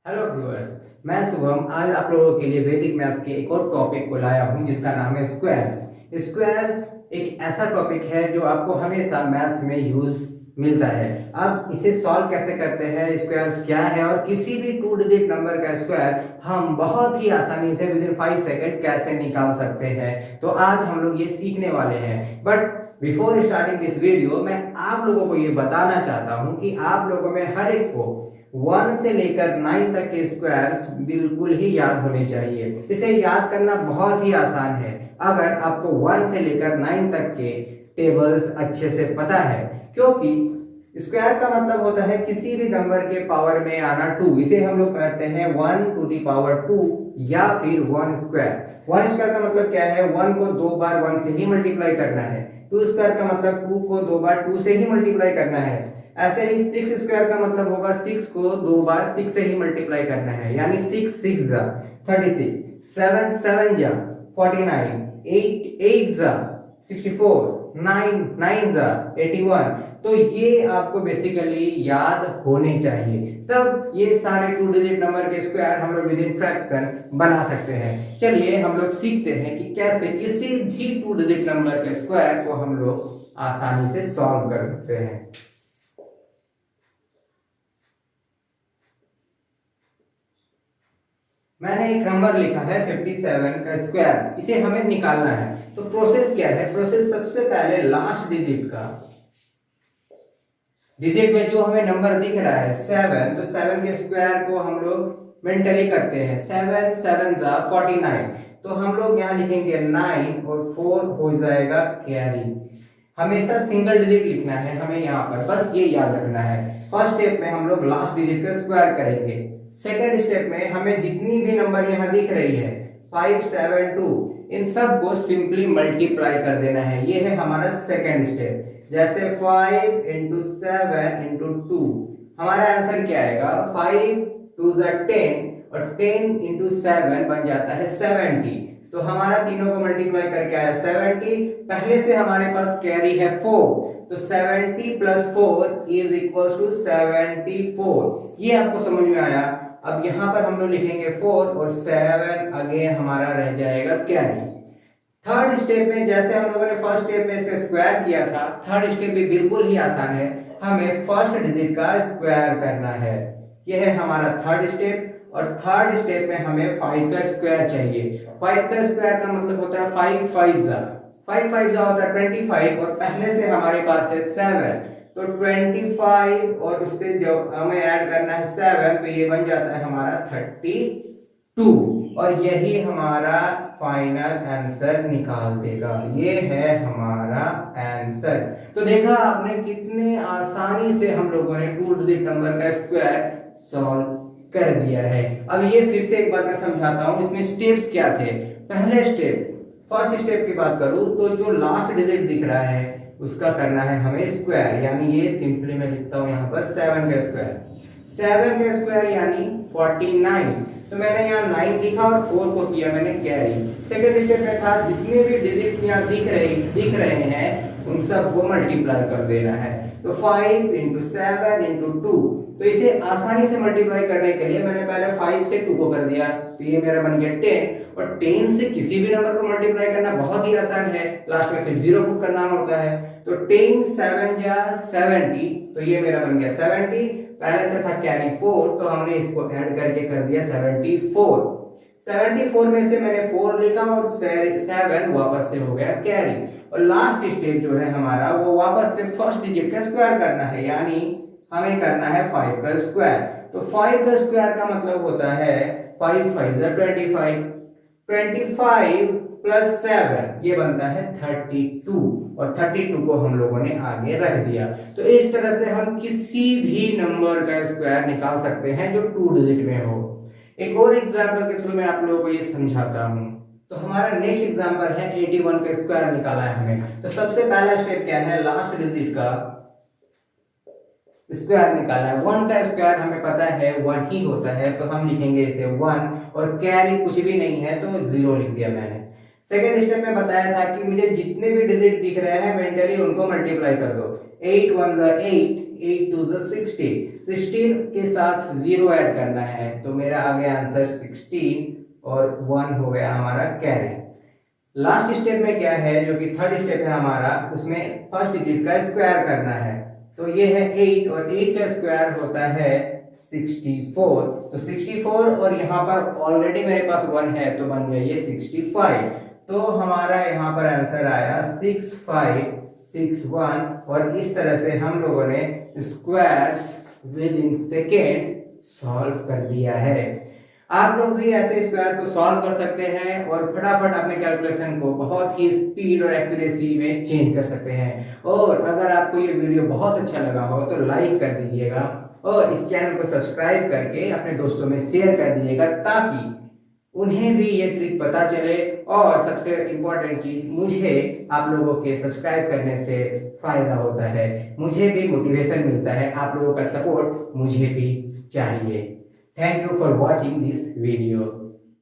Hello viewers, मैं शुभम आज आप लोगों के लिए वैदिक मैथ्स के एक और टॉपिक को लाया हूं जिसका नाम है स्क्वायर्स। स्क्वायर्स एक ऐसा टॉपिक है जो आपको हमेशा मैथ्स में यूज मिलता है। अब इसे सॉल्व कैसे करते हैं, स्क्वायर्स क्या है और किसी भी 2 डिजिट नंबर का स्क्वायर हम बहुत ही आसानी से विद इन 5 सेकेंड कैसे निकाल सकते हैं, तो आज हम लोग ये सीखने वाले हैं। But before starting this video मैं आप लोगों को ये बताना चाहता हूँ कि आप लोगों में हर एक को 1 से लेकर 9 तक के स्क्वायर्स बिल्कुल ही याद होने चाहिए। इसे याद करना बहुत ही आसान है अगर आपको 1 से लेकर 9 तक के टेबल्स अच्छे से पता है, क्योंकि स्क्वायर का मतलब होता है किसी भी नंबर के पावर में आना 2। इसे हम लोग कहते हैं 1 टू द पावर 2 या फिर 1 स्क्वायर। 1 स्क्वायर का मतलब क्या है, 1 को 2 बार 1 से ही मल्टीप्लाई करना है। 2 स्क्वायर का मतलब 2 को 2 बार 2 से ही मल्टीप्लाई करना है। ऐसे ही 6 स्क्वायर का मतलब होगा 6 को 2 बार 6 से ही मल्टीप्लाई करना है, यानी 6 6 जा 36, 7 7 जा 49, 8 8 जा 64, 9 9 जा 81। तो ये आपको बेसिकली याद होने चाहिए, तब ये सारे 2 डिजिट नंबर के स्क्वायर हम लोग विद इन फ्रैक्शन बना सकते हैं। चलिए हम लोग सीखते हैं कि कैसे किसी भी 2 डिजिट नंबर के स्क्वायर को हम लोग आसानी से सॉल्व कर सकते हैं। मैंने एक नंबर लिखा है 57 का स्क्वायर, इसे हमें निकालना है। तो प्रोसेस क्या है, प्रोसेस सबसे पहले लास्ट डिजिट में जो हमें नंबर दिख रहा है 7, तो 7 के स्क्वायर को हम लोग मेंटली करते हैं। 7 7 जा 49, तो हम लोग यहाँ लिखेंगे 9 और 4 हो जाएगा कैरी। हमेशा सिंगल डिजिट लिखना है हमें यहाँ पर, बस ये याद रखना है। फर्स्ट स्टेप में हम लोग लास्ट डिजिट का स्क्वायर करेंगे। सेकेंड स्टेप में हमें जितनी भी नंबर यहाँ दिख रही है 5 7 2, इन सब को सिंपली मल्टीप्लाई कर देना है। ये है हमारा सेकेंड स्टेप। जैसे 5 इंटू 7 इंटू 2, हमारा आंसर क्या आएगा, 5 2 10 और 10 इंटू 7 बन जाता है 70। तो हमारा तीनों को मल्टीप्लाई करके आया 70। पहले से हमारे पास कैरी है 4, तो 70 प्लस 4 इज इक्वल टू 74। ये आपको समझ में आया। अब यहाँ पर हम लोग लिखेंगे 4 और 7 अगेन हमारा रह जाएगा कैरी। थर्ड स्टेप में जैसे हम लोगों ने फर्स्ट स्टेप में इसका स्क्वायर किया था, थर्ड स्टेप भी बिल्कुल ही आसान है। हमें फर्स्ट डिजिट का स्क्वायर करना है। यह है हमारा थर्ड स्टेप। और थर्ड स्टेप में हमें 5 का स्क्वायर चाहिए। 5 का स्क्वायर का मतलब होता है 5 5 जा 5 5 जा होता है 25, और पहले से हमारे पास है 7, तो 25 और उससे जब हमें ऐड करना है 7, तो ये बन जाता है हमारा 32, और यही हमारा फाइनल आंसर निकाल देगा। ये है हमारा आंसर। तो देखा आपने कितने आसानी से हम लोगों ने 2 डिजिट नंबर का स्क्वायर सॉल्व कर दिया है। अब ये फिर से एक बार मैं समझाता हूं, इसमें स्टेप्स क्या थे। पहले स्टेप, फर्स्ट स्टेप की बात करूं तो जो लास्ट डिजिट दिख रहा है उसका करना है हमें स्क्वायर, यानी ये सिंपली मैं लिखता हूं यहां पर 7 का स्क्वायर। 7 का स्क्वायर यानी 49, तो मैंने यहाँ 9 लिखा और 4 को किया मैंने कैरी। सेकंड स्टेप में था जितने भी डिजिट्स यहाँ दिख रहे हैं उन सब को मल्टीप्लाई कर देना है। तो 5 इंटू 7 इंटू 2, तो इसे आसानी से मल्टीप्लाई करने के लिए मैंने पहले 5 से 2 को कर दिया, तो ये मेरा बन गया 10। और 10 से किसी भी नंबर को मल्टीप्लाई करना बहुत ही आसान है, लास्ट में सिर्फ 0 पुट करना होता है। तो 10 7 जा 70, तो ये मेरा बन गया 70। पहले से था कैरी 4, तो हमने इसको ऐड करके कर दिया 74। 74 में से मैंने 4 लिखा और 7 वापस से हो गया कैरी। और लास्ट स्टेप जो है हमारा वो वापस से फर्स्ट डिजिट का स्क्वायर करना है, यानी हमें करना है 5 का स्क्वायर। तो 5 का स्क्वायर का मतलब होता है 5 5 जा 25, 25 प्लस 7 ये बनता है 32, और 32 को हम लोगों ने आगे रख दिया। तो इस तरह से हम किसी भी नंबर का स्क्वायर निकाल सकते हैं जो 2 डिजिट में हो। एक और एग्जांपल के थ्रू मैं आप लोगों को ये समझाता हूं। तो हमारा नेक्स्ट एग्जांपल है 81 का स्क्वायर निकाला है हमें। तो सबसे पहला स्टेप क्या है, लास्ट डिजिट का स्क्वायर निकालना है। 1 का स्क्वायर हमें पता है 1 ही होता है, तो हम लिखेंगे इसे 1, और कैरी कुछ भी नहीं है तो 0 लिख दिया मैंने। सेकेंड स्टेप में बताया था कि मुझे जितने भी डिजिट दिख रहे हैं मेंटली उनको मल्टीप्लाई कर दो। 8 1 8, 8 2 16, 16 के साथ 0 ऐड करना है, तो मेरा आ गया आंसर 16 और 1 हो गया हमारा कैरी। लास्ट स्टेप में क्या है, जो कि थर्ड स्टेप है हमारा, उसमें फर्स्ट डिजिट का स्क्वायर करना है। तो ये है 8 और 8 का स्क्वायर होता है 64। तो 64 और यहाँ पर ऑलरेडी मेरे पास 1 है तो बन गया ये 65। तो हमारा यहाँ पर आंसर आया 6561। और इस तरह से हम लोगों ने squares with in second solve कर दिया है। आप लोग भी ऐसे स्क्वायर्स को सॉल्व कर सकते हैं और फटाफट अपने कैलकुलेशन को बहुत ही स्पीड और एक्यूरेसी में चेंज कर सकते हैं। और अगर आपको ये वीडियो बहुत अच्छा लगा हो तो लाइक कर दीजिएगा और इस चैनल को सब्सक्राइब करके अपने दोस्तों में शेयर कर दीजिएगा, ताकि उन्हें भी ये ट्रिक पता चले। और सबसे इम्पोर्टेंट चीज, मुझे आप लोगों के सब्सक्राइब करने से फायदा होता है, मुझे भी मोटिवेशन मिलता है, आप लोगों का सपोर्ट मुझे भी चाहिए। Thank you for watching this video.